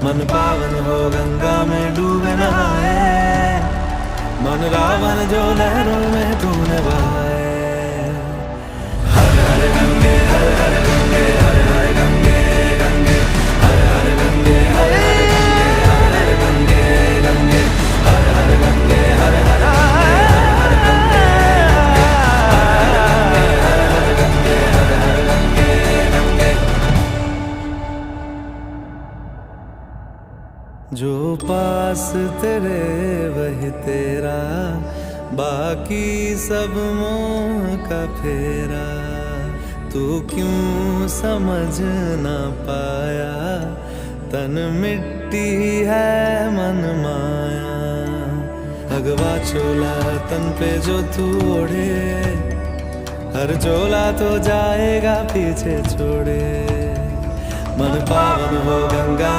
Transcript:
मन पावन हो गंगा में डूबे नहाए, मन रावण जो लहरों में तूने बहाए। हर हर गंगे हर हर गंगे हर हर गंगे गंगे हर हर गंगे हर हर गंगे हर हर गंगे गंगे हर हर गंगे हर हर गंगे हर हर गंगे हर हर गंगे गंगे। जो पास तेरे वही तेरा, बाकी सब मोह का फेरा। तू क्यों समझ ना पाया, तन मिट्टी है मन माया। भगवा चोला तन पे जो तू ओढ़े, हर चोला तो जाएगा पीछे छोड़े। मन पावन हो गंगा